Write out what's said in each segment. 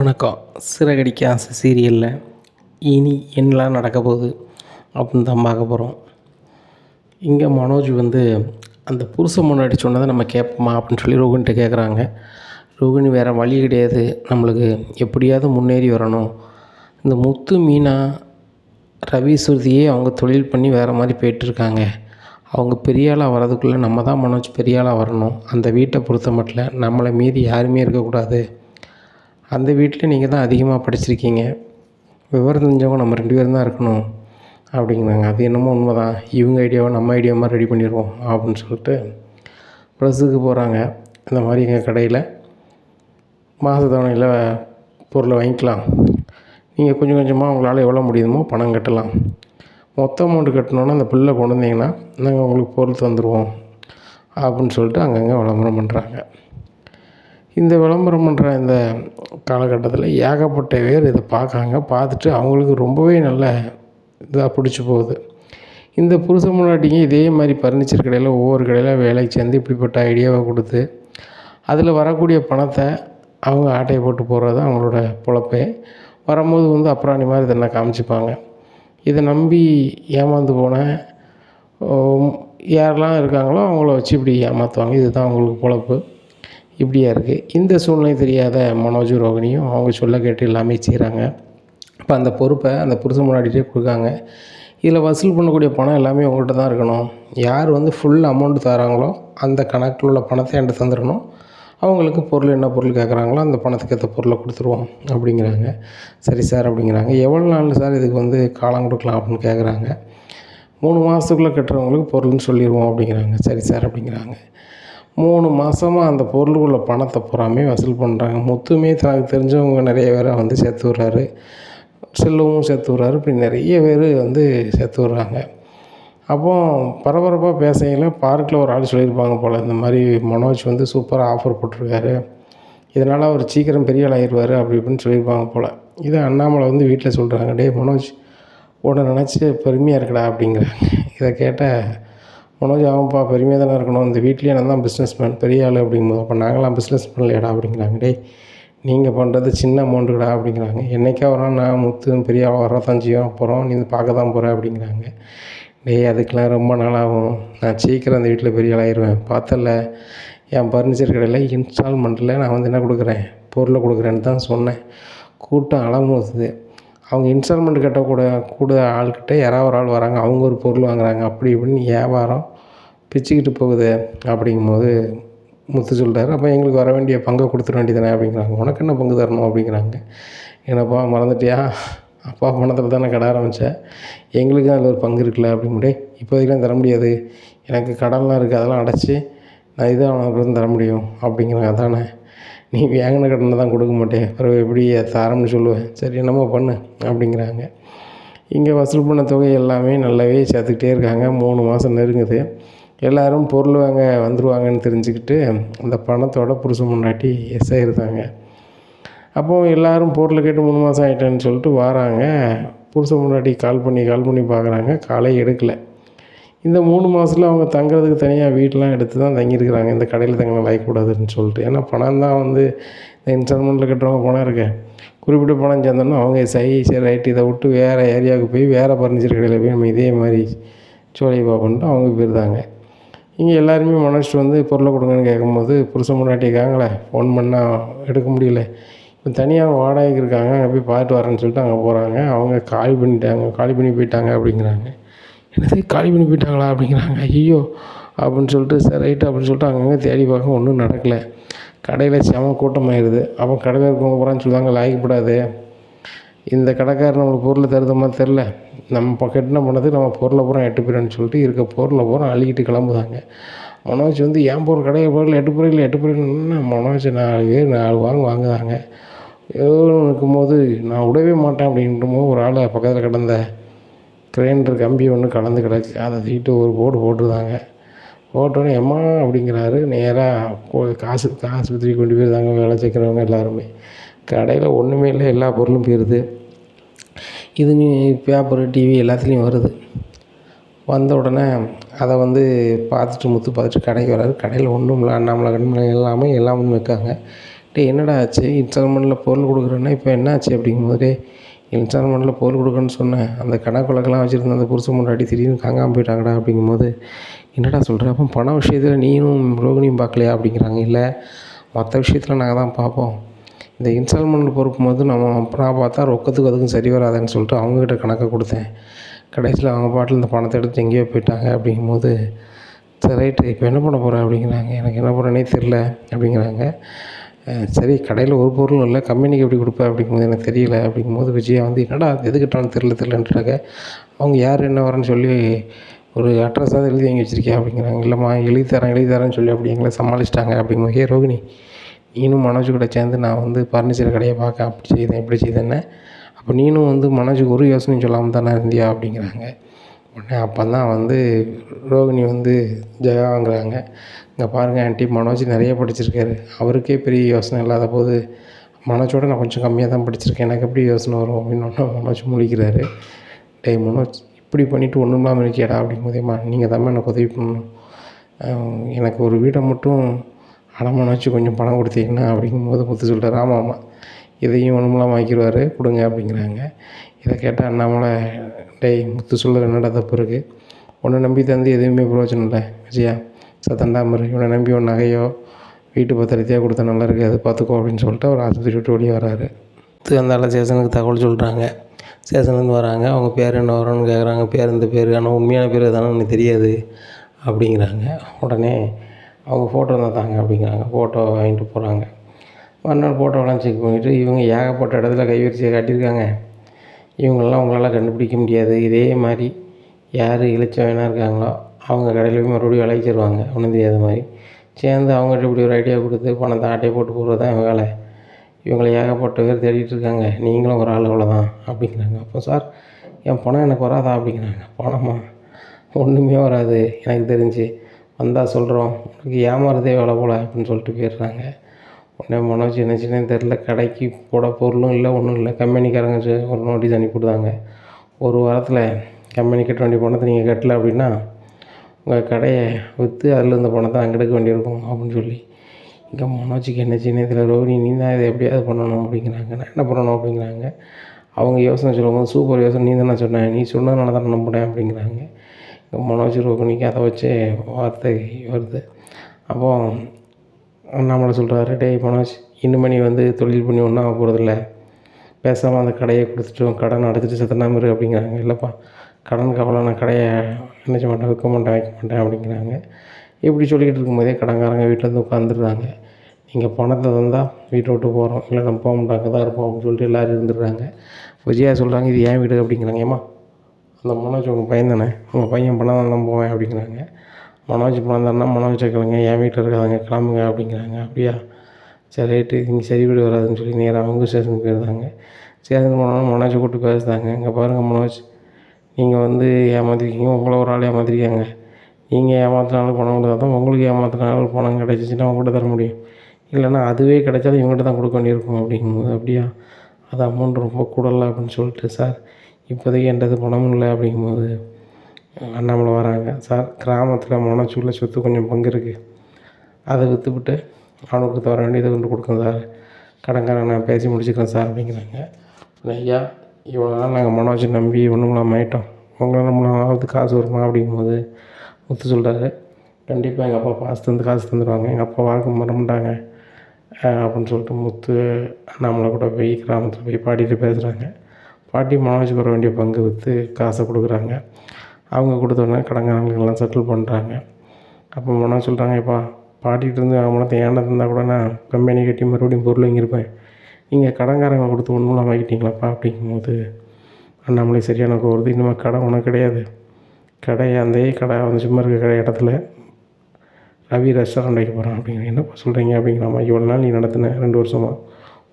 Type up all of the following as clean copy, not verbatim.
வணக்கம். சிறகடிக்க ஆசை சீரியலில் இனி என்னலாம் நடக்க போகுது அப்படின்னு தான் பார்க்க போகிறோம். இங்கே மனோஜ் அந்த புருஷன் முன்னாடி சொன்னதை நம்ம கேட்போமா அப்படின்னு சொல்லி ரோகிணிகிட்ட கேட்குறாங்க. ரோகிணி வேறு வழி கிடையாது, நம்மளுக்கு எப்படியாவது முன்னேறி வரணும். இந்த முத்து மீனா ரவி சுருதியே அவங்க தொழில் பண்ணி வேறு மாதிரி போயிட்டுருக்காங்க. அவங்க பெரிய ஆளாக வர்றதுக்குள்ளே நம்ம தான் மனோஜ் பெரிய ஆளாக வரணும். அந்த வீட்டை பொறுத்த மட்டும் நம்மளை மீறி யாருமே இருக்கக்கூடாது. அந்த வீட்டில் நீங்கள் தான் அதிகமாக படிச்சிருக்கீங்க, விவரம் தெரிஞ்சவங்க நம்ம 2 பேரும் தான் இருக்கணும் அப்படிங்கிறாங்க. அது என்னமோ உண்மை தான், இவங்க ஐடியாவை நம்ம ஐடியா மாதிரி ரெடி பண்ணிடுவோம் அப்படின்னு சொல்லிட்டு ப்ரெஸ்ஸுக்கு போகிறாங்க. இந்த மாதிரி எங்கள் கடையில் மாத தவணையில் பொருளை வாங்கிக்கலாம், நீங்கள் கொஞ்சம் கொஞ்சமாக உங்களால் எவ்வளோ முடியுமோ பணம் கட்டலாம், மொத்த அமௌண்ட்டு கட்டணுன்னா அந்த பில்லை கொண்டு வந்தீங்கன்னா நாங்கள் உங்களுக்கு பொருள் தந்துடுவோம் அப்படின்னு சொல்லிட்டு அங்கங்கே விளம்பரம் பண்ணுறாங்க. இந்த விளம்பரம் பண்ணுற இந்த காலகட்டத்தில் ஏகப்பட்ட பேர் இதை பார்க்காங்க. பார்த்துட்டு அவங்களுக்கு ரொம்பவே நல்ல இதாக பிடிச்சி போகுது. இந்த புருஷன் முன்னாடிங்க இதே மாதிரி பர்னிச்சர் கடையில் ஒவ்வொரு கடையில் வேலைக்கு சேர்ந்து இப்படிப்பட்ட ஐடியாவை கொடுத்து அதில் வரக்கூடிய பணத்தை அவங்க ஆட்டையை போட்டு போகிறது தான் அவங்களோட பொழப்பே. வரும்போது அப்புறாணி மாதிரி இதெல்லாம் காமிச்சிப்பாங்க. இதை நம்பி ஏமாந்து போன யாரெல்லாம் இருக்காங்களோ அவங்கள வச்சு இப்படி ஏமாற்றுவாங்க. இதுதான் அவங்களுக்கு பொழப்பு. இப்படியா இருக்குது. இந்த சூழ்நிலை தெரியாத மனோஜ் ரோகிணியும் அவங்க சொல்ல கேட்டு எல்லாமே செய்கிறாங்க. இப்போ அந்த பொறுப்பை அந்த புருஷன் முன்னாடிட்டே கொடுக்காங்க. இதில் வசூல் பண்ணக்கூடிய பணம் எல்லாமே உங்கள்கிட்ட தான் இருக்கணும். யார் ஃபுல் அமௌண்ட்டு தராங்களோ அந்த கணக்கில் உள்ள பணத்தை என்கிட்ட தந்துடணும். அவங்களுக்கு பொருள் என்ன பொருள் கேட்குறாங்களோ அந்த பணத்துக்கு ஏற்ற பொருளை கொடுத்துருவோம் அப்படிங்கிறாங்க. சரி சார் அப்படிங்கிறாங்க. எவ்வளோ நாள் சார் இதுக்கு காலம் கொடுக்கலாம் அப்படின்னு கேட்குறாங்க. 3 மாதத்துக்குள்ளே கட்டுறவங்களுக்கு பொருள்னு சொல்லிடுவோம் அப்படிங்கிறாங்க. சரி சார் அப்படிங்கிறாங்க. 3 மாதமாக அந்த பொருளுக்குள்ள பணத்தை பூராமே வசூல் பண்ணுறாங்க. முத்துமே தனக்கு தெரிஞ்சவங்க நிறைய பேரை சேர்த்து விட்றாரு, செல்வமும் சேர்த்து விட்றாரு. இப்படி நிறைய பேர் சேர்த்து விட்றாங்க. அப்போது பரபரப்பாக பேசுகையில் பார்க்கில் ஒரு ஆள் சொல்லியிருப்பாங்க போல், இந்த மாதிரி மனோஜ் சூப்பராக ஆஃபர் போட்டிருக்காரு, இதனால் அவர் சீக்கிரம் பெரிய ஆள் ஆயிடுவார் அப்படி இப்படின்னு சொல்லியிருப்பாங்க போல். இதை அண்ணாமலை வீட்டில் சொல்கிறாங்க. டே மனோஜ், உன்னை நினச்சி பெருமையாக இருக்கடா அப்படிங்கிறாங்க. இதை கேட்ட மனோஜ், ஆமாப்பா பெருமையாக தானே இருக்கணும், இந்த வீட்லேயே நான் தான் பிஸ்னஸ் மேன் பெரிய ஆள் அப்படிங்கும்போது, அப்போ நாங்களாம் பிஸ்னஸ் பண்ணலையாடா அப்படிங்கிறாங்க. டே நீங்கள் பண்ணுறது சின்ன அமௌண்ட்டுக்கடா அப்படிங்கிறாங்க. என்றைக்கா வரோம் நான் முத்து பெரிய ஆள் வரதான் செய்ய போகிறோம், நீ பார்க்க தான் போகிற அப்படிங்கிறாங்க. டேய் அதுக்கெலாம் ரொம்ப நாளாகும், நான் சீக்கிரம் அந்த வீட்டில் பெரிய ஆள் ஆயிடுவேன். பார்த்தல என் பர்னிச்சர் கடையில் இன்ஸ்டால்மெண்ட்டில் நான் என்ன கொடுக்குறேன், பொருளை கொடுக்குறேன்னு தான் சொன்னேன். கூட்டம் அலமோசுது. அவங்க இன்ஸ்டால்மெண்ட் கூட ஆள்கிட்ட யாராவது ஒரு ஆள் வராங்க, அவங்க ஒரு பொருள் வாங்குறாங்க, அப்படி இப்படின்னு வியாபாரம் பிச்சுக்கிட்டு போகுது அப்படிங்கும்போது முத்து சொல்கிறாரு. அப்போ எங்களுக்கு வர வேண்டிய பங்கை கொடுத்துட வேண்டியதானே அப்படிங்கிறாங்க. உனக்கு என்ன பங்கு தரணும் அப்படிங்கிறாங்க. என்னப்பா மறந்துட்டியா, அப்பா பணத்தில் தானே கடை ஆரம்பித்தேன், எங்களுக்கு அதில் ஒரு பங்கு இருக்குல்ல அப்படிங்கும்போது, இப்போதைக்கெலாம் தர முடியாது, எனக்கு கடன்லாம் இருக்குது, அதெல்லாம் அடைச்சி நான் இதை அவனுக்கு தர முடியும் அப்படிங்கிறாங்க. அதானே, நீ வாங்கின கடனை தான் கொடுக்க மாட்டேன், அப்புறம் எப்படி தரம்னு சொல்லுவேன், சரி என்னமோ பண்ணு அப்படிங்கிறாங்க. இங்கே வசூல் பண்ண தொகை எல்லாமே நல்லாவே சேர்த்துக்கிட்டே இருக்காங்க. 3 மாதம் நெருங்குது. எல்லோரும் பொருள் வாங்க வந்துடுவாங்கன்னு தெரிஞ்சுக்கிட்டு அந்த பணத்தோட புருஷன் முன்னாடி எஸ் ஆகிருந்தாங்க. அப்போது எல்லோரும் பொருளை கேட்டு 3 மாதம் ஆகிட்டேன்னு சொல்லிட்டு வராங்க. புருஷன் முன்னாடி கால் பண்ணி பார்க்குறாங்க, காலே எடுக்கலை. இந்த 3 மாதத்தில் அவங்க தங்குறதுக்கு தனியாக வீட்டெலாம் எடுத்து தான் தங்கியிருக்கிறாங்க. இந்த கடையில் தங்கின வாய்க்கூடாதுன்னு சொல்லிட்டு. ஏன்னா பணம் தான் இந்த இன்ஸ்டால்மெண்ட்டில் கட்டுறவங்க பணம் இருக்கு, குறிப்பிட்ட பணம் சேர்ந்தோன்னா அவங்க சரி ரைட்டு இதை விட்டு வேறு ஏரியாவுக்கு போய் வேறு பர்னிச்சர் கடையில் போய் நம்ம இதே மாதிரி சோழியை பார்ப்போன்ட்டு அவங்க போயிருந்தாங்க. இங்கே எல்லாருமே மனசிட்டு பொருளை கொடுங்கன்னு கேட்கும்போது புருஷன் முன்னாடி இருக்காங்களே, ஃபோன் பண்ணால் எடுக்க முடியல, இப்போ தனியாக வாடகைக்கு இருக்காங்க, அங்கே போய் பார்த்துட்டு வரேன்னு சொல்லிட்டு அங்கே போகிறாங்க. அவங்க காலி பண்ணி போயிட்டாங்க அப்படிங்கிறாங்க. என்னது காலி பண்ணி போயிட்டாங்களா அப்படிங்கிறாங்க. ஐயோ அப்படின்னு சொல்லிட்டு சரி ரைட்டு அப்படின்னு சொல்லிட்டு அங்கங்கே தேடி பார்க்க ஒன்றும் நடக்கலை. கடையில் செம கூட்டமாகிடுது. அப்போ கடையில் இருக்கவங்க போகிறான்னு சொல்லுவாங்க, லாய்க்கப்படாது, இந்த கடைக்காரர் நம்மளுக்கு பொருளை தருத மாதிரி தெரில, நம்ம கட்டின பண்ணதுக்கு நம்ம பொருளை பூரா எட்டு போயிடன்னு சொல்லிட்டு இருக்க பொருளை பூரா அள்ளிக்கிட்டு கிளம்புதாங்க. மனோஜ் என் பொருள் கடையை பொருள் எட்டு போயிடணுன்னா மனோஜ் 4 பேர் 4 வாங்குதாங்க. இருக்கும்போது நான் விடவே மாட்டேன் அப்படின்ட்டு ஒரு ஆளை பக்கத்தில் கிடந்த கிரைண்டர் கம்பி ஒன்று கலந்து கிடக்கு, அதை தூக்கிட்டு ஒரு போடு போட்டுருந்தாங்க. போட்டோன்னே எம்மா அப்படிங்கிறாரு. நேராக ஆஸ்பத்திரிக்கு கொண்டு போயிருந்தாங்க வேலை சேர்க்குறவங்க எல்லாருமே. கடையில் ஒன்றுமே இல்லை, எல்லா பொருளும் போயிடுது. இது பேப்பரு டிவி எல்லாத்துலேயும் வருது. வந்த உடனே அதை பார்த்துட்டு முத்து பார்த்துட்டு கடைக்கு வராரு. கடையில் ஒன்றும் இல்லை, அண்ணாமலை கண்மலை எல்லாமே வைக்காங்க. டேய் என்னடா ஆச்சு, இன்ஸ்டால்மெண்ட்டில் பொருள் கொடுக்குறேன்னா இப்போ என்ன ஆச்சு அப்படிங்கும்போது, டேய் இன்ஸ்டால்மெண்ட்டில் பொருள் கொடுக்குறேன்னு சொன்னேன், அந்த கணக்கு வழக்கெல்லாம் வச்சுருந்த அந்த புருஷன் பொண்டாட்டி திடீர்னு காணாமல் போயிட்டாங்கடா அப்படிங்கும்போது, என்னடா சொல்கிற, அப்போ பண விஷயத்தில் நீயும் ரோகிணியும் பார்க்கலையா அப்படிங்கிறாங்க. இல்லை, மற்ற விஷயத்தில் நாங்கள் தான் பார்ப்போம், இந்த இன்ஸ்டால்மெண்ட் பொறுப்பு போது நான் பார்த்தா ரொக்கத்துக்கு அதுக்கும் சரி வராதுன்னு சொல்லிட்டு அவங்கக்கிட்ட கணக்கை கொடுத்தேன். கடைசியில் அவங்க பாட்டில் இந்த பணத்தை எடுத்து எங்கேயோ போயிட்டாங்க அப்படிங்கும்போது, சரி ரைட்டு இப்போ என்ன பண்ண போகிற அப்படிங்கிறாங்க. எனக்கு என்ன பண்ணுறேனே தெரில அப்படிங்கிறாங்க. சரி கடையில் ஒரு பொருளும் இல்லை, கம்பெனிக்கு எப்படி கொடுப்ப அப்படிங்கும்போது எனக்கு தெரியல அப்படிங்கும்போது, விஜயா வந்து என்னடா எதுக்கிட்டாலும் தெரிலன்றாங்க. அவங்க யார் என்ன வரேன்னு சொல்லி ஒரு அட்ரஸாவது எழுதி வாங்கி வச்சுருக்கியா அப்படிங்கிறாங்க. இல்லைம்மா எழுதி தரேன்னு சொல்லி அப்படி எங்களை சமாளிச்சிட்டாங்க அப்படிங்கும்போது, ஏ ரோகிணி நீனும் மனோஜ் கூட சேர்ந்து நான் வந்து பர்னிச்சர் கடையை பார்க்க அப்படி செய்தேன் இப்படி செய்தேன்னு, அப்போ நீனும் வந்து மனோஜுக்கு ஒரு யோசனையும் சொல்லாமல் தானே இருந்தியா அப்படிங்கிறாங்க. உடனே அப்போ தான் வந்து ரோகிணி வந்து ஜெகாங்கிறாங்க. இங்கே பாருங்கள் ஆண்டி, மனோஜ் நிறைய படிச்சிருக்காரு, அவருக்கே பெரிய யோசனை இல்லாத போது மனோஜோட நான் கொஞ்சம் கம்மியாக தான் படிச்சிருக்கேன், எனக்கு எப்படி யோசனை வரும் அப்படின்னு மனோஜ் முழிக்கிறாரு. டேய் மனோஜ் இப்படி பண்ணிவிட்டு ஒன்றும் இல்லாமல் இருக்கியாடா அப்படிங்கும்போதேம்மா, நீங்கள் தான் எனக்கு உதவி பண்ணணும், எனக்கு ஒரு வீடை மட்டும் அடமானம் வச்சு கொஞ்சம் பணம் கொடுத்தீங்கன்னா அப்படிங்கும்போது முத்து சொல்கிறார். ஆமாம் இதையும் ஒன்றுமெல்லாம் வாங்கிடுவார் கொடுங்க அப்படிங்கிறாங்க. இதை கேட்டால் அண்ணாமலை, டேய் முத்து சொல்கிற என்னடா தப்பு இருக்குது, உன்னை நம்பி தந்து எதுவுமே பிரயோஜனம் இல்லை விஜயா, சத்தண்டாமரு இவனை நம்பி ஒரு நகையோ வீட்டு பத்திரத்தையோ கொடுத்தா நல்லா இருக்குது, அதை பார்த்துக்கோ அப்படின்னு சொல்லிட்டு அவர் ஆஸ்பத்திரி விட்டு வெளியே வராரு. அந்த ஸ்டேஷனுக்கு தகவல் சொல்கிறாங்க. ஸ்டேஷன்லேருந்து வராங்க. அவங்க பேர் என்ன வரும்னு கேட்குறாங்க. பேர் இந்த பேர், ஆனால் உண்மையான பேர் தானே எனக்கு தெரியாது அப்படிங்கிறாங்க. உடனே அவங்க ஃபோட்டோ இருந்தால் தாங்க அப்படிங்கிறாங்க. ஃபோட்டோ வாங்கிட்டு போகிறாங்க. மறுநாள் ஃபோட்டோவெல்லாம் செக் பண்ணிவிட்டு, இவங்க ஏகப்பட்ட இடத்துல கைவரிசையை காட்டியிருக்காங்க, இவங்களெல்லாம் உங்களால் கண்டுபிடிக்க முடியாது, இதே மாதிரி யார் இளைச்சவனாக இருக்காங்களோ அவங்க கடையில் போய் மறுபடியும் அழைச்சிருவாங்க ஒன்றும் தெரியாத மாதிரி சேர்ந்து அவங்கள்ட்ட இப்படி ஒரு ஐடியா கொடுத்து பணத்தை ஆட்டையை போட்டு போடுறது தான் வேலை. இவங்களை ஏகப்பட்ட பேர் தேடிட்டு இருக்காங்க, நீங்களும் ஒரு ஆள் அவ்வளோதான் அப்படிங்கிறாங்க. அப்போ சார் என் பணம் எனக்கு வராதா அப்படிங்கிறாங்க. பணமா ஒன்றுமே வராது எனக்கு தெரிஞ்சு, வந்தால் சொல்கிறோம், உனக்கு ஏமாறதே வேலை போல் அப்படின்னு சொல்லிட்டு போயிடுறாங்க. உடனே மனோஜ் என்னச்சுன்னே தெரில, கடைக்கு போட பொருளும் இல்லை ஒன்றும் இல்லை. கம்பெனிக்காரங்க ஒரு நோட்டீஸ் அனுப்பிவிடுதாங்க, ஒரு வாரத்தில் கம்பெனி கட்ட வேண்டிய பணத்தை நீங்கள் கட்டலை அப்படின்னா உங்கள் கடையை விற்று அதில் இந்த பணத்தை அங்கே எடுக்க வேண்டியிருக்கும் அப்படின்னு சொல்லி. இங்கே மனோஜுக்கு என்னச்சுன்னே தெரியல. ரோஹிணி நீ தான் இதை எப்படியாவது பண்ணணும் அப்படிங்கிறாங்க. நான் என்ன பண்ணணும் அப்படிங்கிறாங்க. அவங்க யோசனை சொல்லும்போது, சூப்பர் யோசனை, நீ தானே சொன்னேன், நீ சொன்னதுனால தான் நம்பினேன் அப்படிங்கிறாங்க. மனோஜ் ரோஹிணிக்கு அதை வச்சு வார்த்தை வருது. அப்போது அண்ணாமலை சொல்கிறாரு, டேய் மனோஜ் இனிமேல் நீ வந்து தொழில் பண்ணி ஒன்றும் ஆக போகிறதில்ல, பேசாமல் அந்த கடையை கொடுத்துட்டு கடன் அடைச்சிட்டு செத்தனாம இரு அப்படிங்கிறாங்க. இல்லைப்பா கடன் கவலை, நான் கடையை நினச்ச மாட்டேன், வைக்க மாட்டேன் அப்படிங்கிறாங்க. இப்படி சொல்லிக்கிட்டு இருக்கும்போதே கடன்காரங்க வீட்டிலேருந்து உட்காந்துடுறாங்க. நீங்கள் பணத்தை தந்தால் வீட்டை விட்டு போகிறோம், இல்லை நம்ம போக மாட்டோம், அங்கே தான் இருப்போம் அப்படின்னு சொல்லிட்டு எல்லோரும் இருந்துடுறாங்க. விஜயா சொல்கிறாங்க, இது ஏன் வீடு அப்படிங்கிறாங்க. ஏம்மா அந்த மனோஜ் உங்கள் பையன் தானே, உங்கள் பையன் பணம் தான் போவேன் அப்படிங்கிறாங்க. மனோஜ் பணம் தானே, மனோஜ் கேட்கலங்க, என் வீட்டில் இருக்காதுங்க, கிளம்புங்க அப்படிங்கிறாங்க. அப்படியா சரி ரைட்டு, இங்கே சரி வீடு வராதுன்னு சொல்லி நேராக அவங்க ஸ்டேஷனுக்கு போயிருந்தாங்க. ஸ்டேஷனுக்கு போனாலும் மனோஜை கூப்பிட்டு பேசுதாங்க. இங்கே பாருங்கள் மனோஜ், நீங்கள் வந்து ஏமாற்றிருக்கீங்க, உங்களை ஒரு ஆள் ஏமாற்றிருக்காங்க, நீங்கள் ஏமாத்தினாலும் பணம் கொடுத்தா தான் உங்களுக்கு ஏமாத்தினாலும் பணம் கிடச்சிச்சின்னா அவங்கள்ட்ட தர முடியும், இல்லைன்னா அதுவே கிடைச்சாலும் இவங்கள்ட்ட தான் கொடுக்க வேண்டியிருக்கும் அப்படிங்கும்போது, அப்படியா அது அமௌண்ட் ரொம்ப கூடல அப்படின்னு சொல்லிட்டு, சார் இப்போதைக்கு என்கிட்ட பணமும் இல்லை அப்படிங்கும்போது அண்ணாமலை வராங்க. சார் கிராமத்தில் மனோஜுக்குள்ள சொத்து கொஞ்சம் பங்கு இருக்குது, அதை விற்றுவிட்டு அவனுக்கு தர வேண்டியதை கொண்டு கொடுக்கணும் சார், கடன்காரன் நான் பேசி முடிச்சுக்கிறேன் சார் அப்படிங்கிறாங்க. ஐயா இவ்வளோ நாள் நாங்கள் மனோஜை நம்பி ஒன்றும் இல்லாமல் ஆகிட்டோம், உங்களை நம்மளாவது காசு வருமா அப்படிங்கும்போது முத்து சொல்கிறாரு, கண்டிப்பாக எங்கள் அப்பா காசு தந்துடுவாங்க, எங்கள் அப்பா வாழ்க்கை மறந்துட்டாங்க அப்படின்னு சொல்லிட்டு முத்து அண்ணாமலை கூட போய் கிராமத்தில் போய் பாட்டிகிட்டு பேசுகிறாங்க. பாட்டி மனோஜுக்கு வர வேண்டிய பங்கு விற்று காசை கொடுக்குறாங்க. அவங்க கொடுத்தோடனே கடன்காரங்களுக்கெல்லாம் செட்டில் பண்ணுறாங்க. அப்போ மனோஜ் சொல்கிறாங்க, எப்பா பாட்டிகிட்டேருந்து அவங்கள ஏன்டா தந்தால் கூட நான் கம்பெனி கட்டி மறுபடியும் பொருள் வாங்கியிருப்பேன், நீங்கள் கடன்காரங்க கொடுத்து ஒன்றும் இல்லாமல் வாங்கிட்டீங்களாப்பா அப்படிங்கும்போது அண்ணாமலை சரியான கோருது, இனிமேல் கடை உனக்கு கிடையாது, கடை அந்த கடை வந்து சும்மா இருக்க கடை இடத்துல ரவி ரெஸ்டாரண்ட் வைக்க போகிறான் அப்படிங்கிற. என்னப்பா சொல்கிறீங்க அப்படிங்கிறாமா. இவ்வளோ நாள் நீ நடத்தின 2 வருஷமாக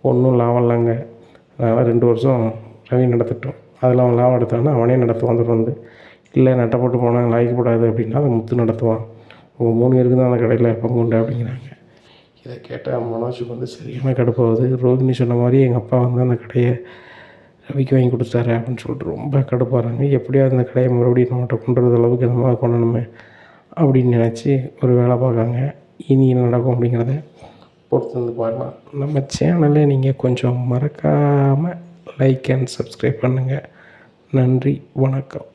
ஒன்றும் லாபம் இல்லைங்க, அதனால் 2 வருஷம் ரவி நடத்தட்டும், அதில் அவன் லாபம் எடுத்தான்னா அவனே நடத்துவான் தொடர்ந்து, இல்லை நட்டப்பட்டு போனால் லாய்க்கப்படாது அப்படின்னா அதை முத்து நடத்துவான், உங்கள் 3 பேருக்கு தான் அந்த கடையில் பங்கு உண்டு அப்படிங்கிறாங்க. இதை கேட்டால் மனோஜுக்கு வந்து சரியான கடுப்பாகுது. ரோகிணி சொன்ன மாதிரி எங்கள் அப்பா வந்து அந்த கடையை ரவிக்கு வாங்கி கொடுத்தாரு அப்படின்னு சொல்லிட்டு ரொம்ப கடுப்பாகிறாங்க. எப்படியாவது அந்த கடையை மறுபடியும் நம்மகிட்ட கொண்டு வரது அளவுக்கு இந்த மாதிரி கொண்டணுமே அப்படின்னு நினச்சி ஒரு வேலை பார்க்காங்க. இனி என்ன நடக்கும் அப்படிங்கிறத பொறுத்து வந்து பார்க்கலாம். நம்ம சேனலை நீங்கள் கொஞ்சம் மறக்காமல் லைக் அண்ட் சப்ஸ்கிரைப் பண்ணுங்கள். நன்றி, வணக்கம்.